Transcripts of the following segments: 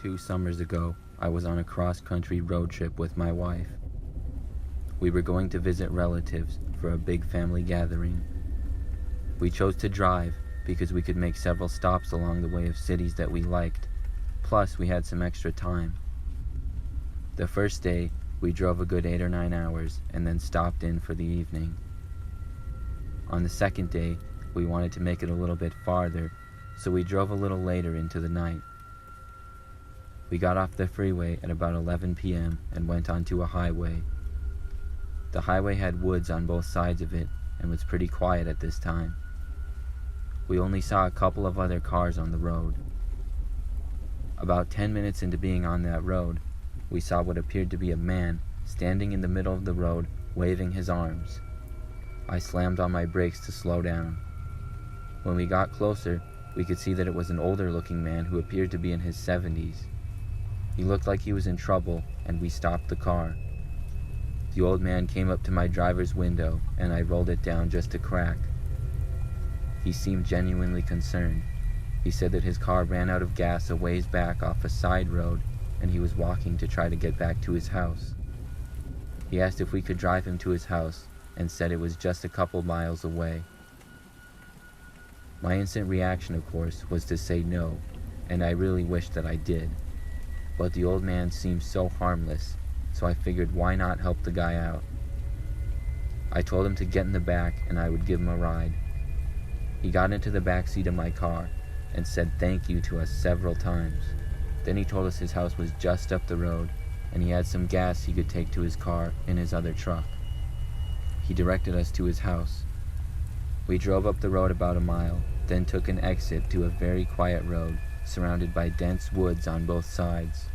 2 summers ago, I was on a cross-country road trip with my wife. We were going to visit relatives for a big family gathering. We chose to drive because we could make several stops along the way of cities that we liked, plus we had some extra time. The first day, we drove a good 8 or 9 hours and then stopped in for the evening. On the second day, we wanted to make it a little bit farther, so we drove a little later into the night. We got off the freeway at about 11 p.m. and went onto a highway. The highway had woods on both sides of it and was pretty quiet at this time. We only saw a couple of other cars on the road. About 10 minutes into being on that road, we saw what appeared to be a man standing in the middle of the road, waving his arms. I slammed on my brakes to slow down. When we got closer, we could see that it was an older-looking man who appeared to be in his 70s. He looked like he was in trouble, and we stopped the car. The old man came up to my driver's window, and I rolled it down just a crack. He seemed genuinely concerned. He said that his car ran out of gas a ways back off a side road, and he was walking to try to get back to his house. He asked if we could drive him to his house, and said it was just a couple miles away. My instant reaction, of course, was to say no, and I really wished that I did. But the old man seemed so harmless, so I figured why not help the guy out. I told him to get in the back and I would give him a ride. He got into the back seat of my car and said thank you to us several times. Then he told us his house was just up the road and he had some gas he could take to his car in his other truck. He directed us to his house. We drove up the road about a mile, then took an exit to a very quiet road surrounded by dense woods on both sides.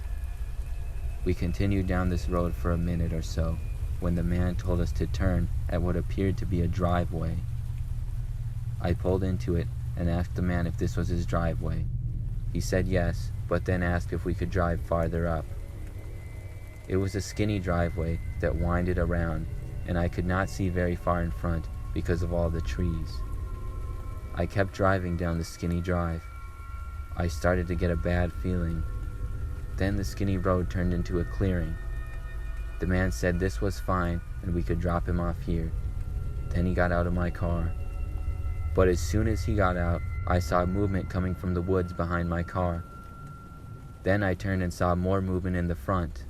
We continued down this road for a minute or so when the man told us to turn at what appeared to be a driveway. I pulled into it and asked the man if this was his driveway. He said yes, but then asked if we could drive farther up. It was a skinny driveway that winded around, and I could not see very far in front because of all the trees. I kept driving down the skinny drive. I started to get a bad feeling. Then the skinny road turned into a clearing. The man said this was fine and we could drop him off here. Then he got out of my car. But as soon as he got out, I saw movement coming from the woods behind my car. Then I turned and saw more movement in the front.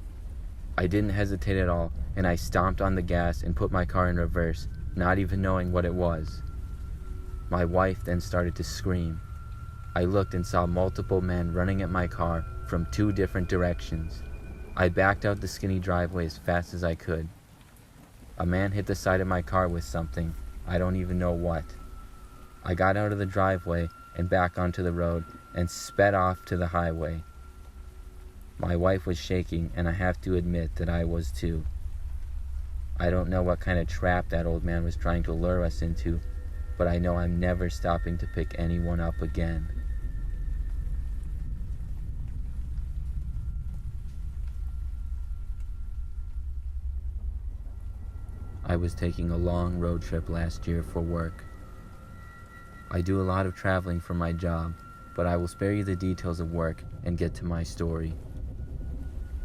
I didn't hesitate at all, and I stomped on the gas and put my car in reverse, not even knowing what it was. My wife then started to scream. I looked and saw multiple men running at my car from 2 different directions. I backed out the skinny driveway as fast as I could. A man hit the side of my car with something, I don't even know what. I got out of the driveway and back onto the road and sped off to the highway. My wife was shaking, and I have to admit that I was too. I don't know what kind of trap that old man was trying to lure us into, but I know I'm never stopping to pick anyone up again. I was taking a long road trip last year for work. I do a lot of traveling for my job, but I will spare you the details of work and get to my story.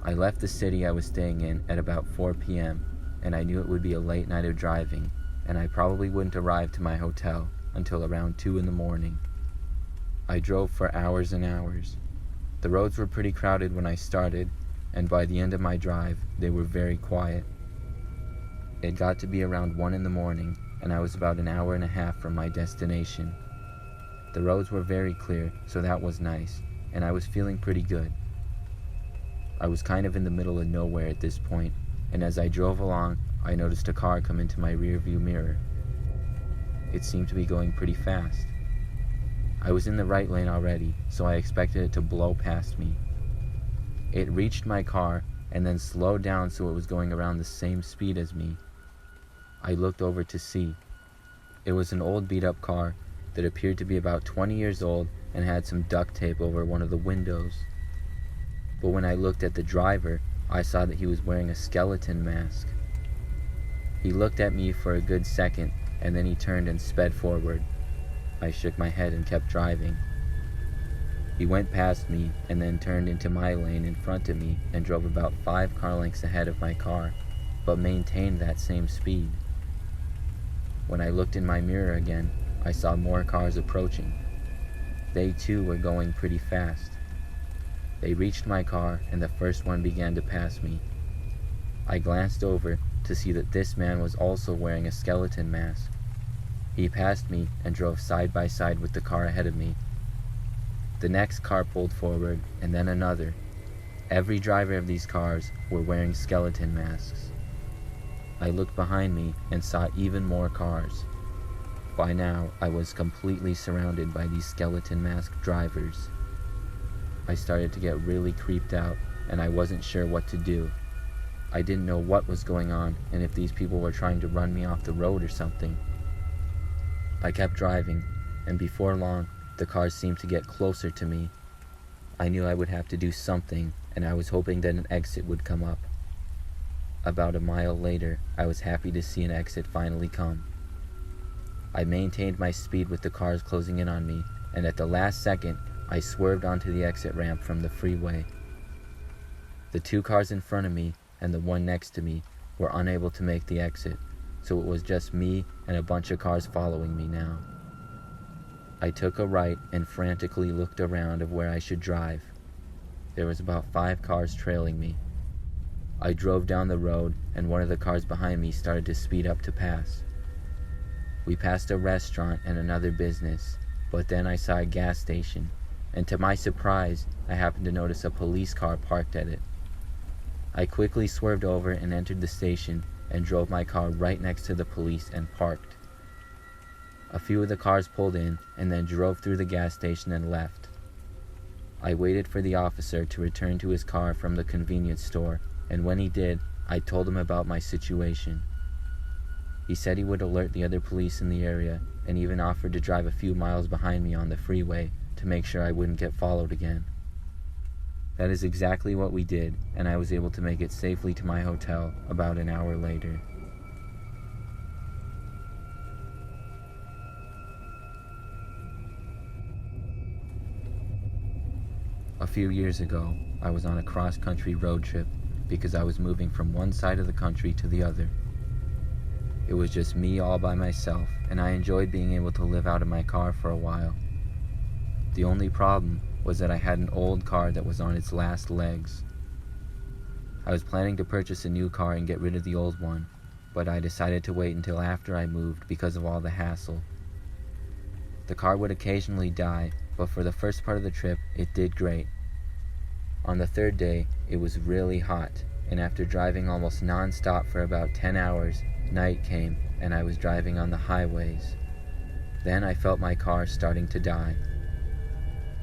I left the city I was staying in at about 4 p.m., and I knew it would be a late night of driving, and I probably wouldn't arrive to my hotel until around 2 in the morning. I drove for hours and hours. The roads were pretty crowded when I started, and by the end of my drive, they were very quiet. It got to be around 1 in the morning, and I was about an hour and a half from my destination. The roads were very clear, so that was nice, and I was feeling pretty good. I was kind of in the middle of nowhere at this point, and as I drove along, I noticed a car come into my rearview mirror. It seemed to be going pretty fast. I was in the right lane already, so I expected it to blow past me. It reached my car and then slowed down so it was going around the same speed as me. I looked over to see. It was an old beat-up car that appeared to be about 20 years old and had some duct tape over one of the windows. But when I looked at the driver, I saw that he was wearing a skeleton mask. He looked at me for a good second, and then he turned and sped forward. I shook my head and kept driving. He went past me and then turned into my lane in front of me and drove about 5 car lengths ahead of my car, but maintained that same speed. When I looked in my mirror again, I saw more cars approaching. They too were going pretty fast. They reached my car and the first one began to pass me. I glanced over to see that this man was also wearing a skeleton mask. He passed me and drove side by side with the car ahead of me. The next car pulled forward, and then another. Every driver of these cars were wearing skeleton masks. I looked behind me and saw even more cars. By now, I was completely surrounded by these skeleton mask drivers. I started to get really creeped out, and I wasn't sure what to do. I didn't know what was going on and if these people were trying to run me off the road or something. I kept driving, and before long, the cars seemed to get closer to me. I knew I would have to do something, and I was hoping that an exit would come up. About a mile later, I was happy to see an exit finally come. I maintained my speed with the cars closing in on me, and at the last second, I swerved onto the exit ramp from the freeway. The 2 cars in front of me and the one next to me were unable to make the exit, so it was just me and a bunch of cars following me now. I took a right and frantically looked around of where I should drive. There was about 5 cars trailing me. I drove down the road and one of the cars behind me started to speed up to pass. We passed a restaurant and another business, but then I saw a gas station, and to my surprise, I happened to notice a police car parked at it. I quickly swerved over and entered the station and drove my car right next to the police and parked. A few of the cars pulled in and then drove through the gas station and left. I waited for the officer to return to his car from the convenience store, and when he did, I told him about my situation. He said he would alert the other police in the area and even offered to drive a few miles behind me on the freeway to make sure I wouldn't get followed again. That is exactly what we did, and I was able to make it safely to my hotel about an hour later. A few years ago, I was on a cross-country road trip because I was moving from one side of the country to the other. It was just me all by myself, and I enjoyed being able to live out of my car for a while. The only problem was that I had an old car that was on its last legs. I was planning to purchase a new car and get rid of the old one, but I decided to wait until after I moved because of all the hassle. The car would occasionally die, but for the first part of the trip, it did great. On the 3rd day, it was really hot, and after driving almost non-stop for about 10 hours, night came and I was driving on the highways. Then I felt my car starting to die.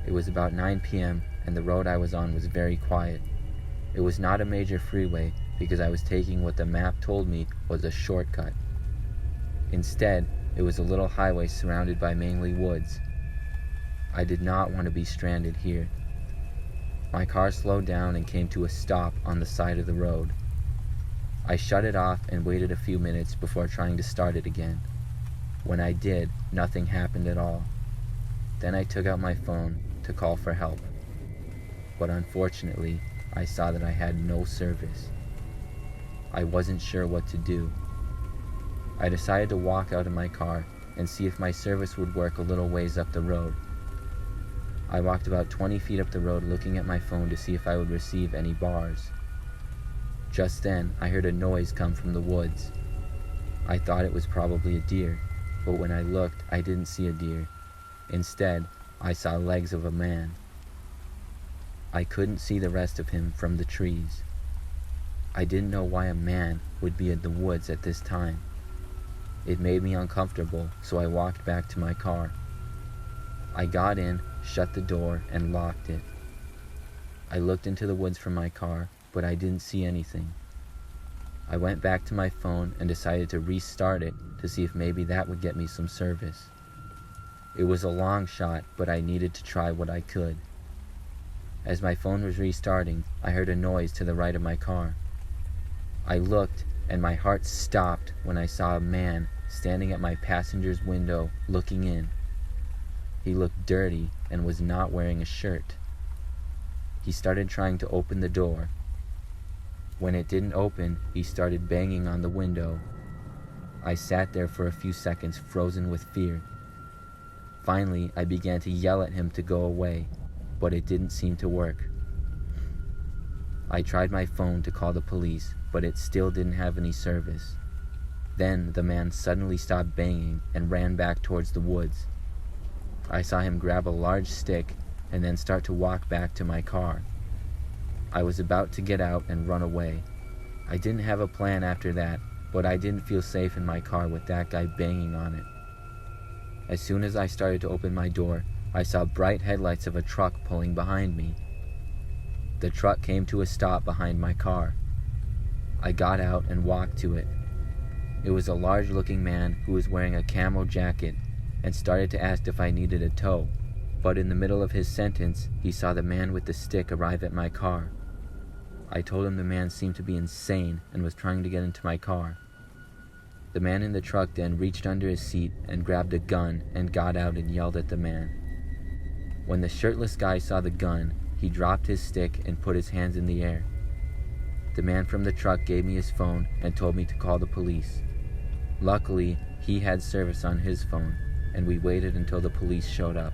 It was about 9 p.m. and the road I was on was very quiet. It was not a major freeway because I was taking what the map told me was a shortcut. Instead, it was a little highway surrounded by mainly woods. I did not want to be stranded here. My car slowed down and came to a stop on the side of the road. I shut it off and waited a few minutes before trying to start it again. When I did, nothing happened at all. Then I took out my phone to call for help. But unfortunately, I saw that I had no service. I wasn't sure what to do. I decided to walk out of my car and see if my service would work a little ways up the road. I walked about 20 feet up the road looking at my phone to see if I would receive any bars. Just then, I heard a noise come from the woods. I thought it was probably a deer, but when I looked, I didn't see a deer. Instead, I saw legs of a man. I couldn't see the rest of him from the trees. I didn't know why a man would be in the woods at this time. It made me uncomfortable, so I walked back to my car. I got in, shut the door, and locked it. I looked into the woods from my car, but I didn't see anything. I went back to my phone and decided to restart it to see if maybe that would get me some service. It was a long shot, but I needed to try what I could. As my phone was restarting, I heard a noise to the right of my car. I looked, and my heart stopped when I saw a man standing at my passenger's window looking in. He looked dirty and was not wearing a shirt. He started trying to open the door. When it didn't open, he started banging on the window. I sat there for a few seconds, frozen with fear. Finally, I began to yell at him to go away, but it didn't seem to work. I tried my phone to call the police, but it still didn't have any service. Then the man suddenly stopped banging and ran back towards the woods. I saw him grab a large stick and then start to walk back to my car. I was about to get out and run away. I didn't have a plan after that, but I didn't feel safe in my car with that guy banging on it. As soon as I started to open my door, I saw bright headlights of a truck pulling behind me. The truck came to a stop behind my car. I got out and walked to it. It was a large-looking man who was wearing a camo jacket and started to ask if I needed a tow, but in the middle of his sentence, he saw the man with the stick arrive at my car. I told him the man seemed to be insane and was trying to get into my car. The man in the truck then reached under his seat and grabbed a gun and got out and yelled at the man. When the shirtless guy saw the gun, he dropped his stick and put his hands in the air. The man from the truck gave me his phone and told me to call the police. Luckily, he had service on his phone, and we waited until the police showed up.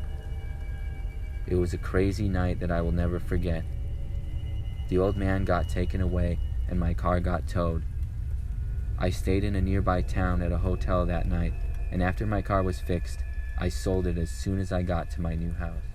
It was a crazy night that I will never forget. The old man got taken away and my car got towed. I stayed in a nearby town at a hotel that night, and after my car was fixed, I sold it as soon as I got to my new house.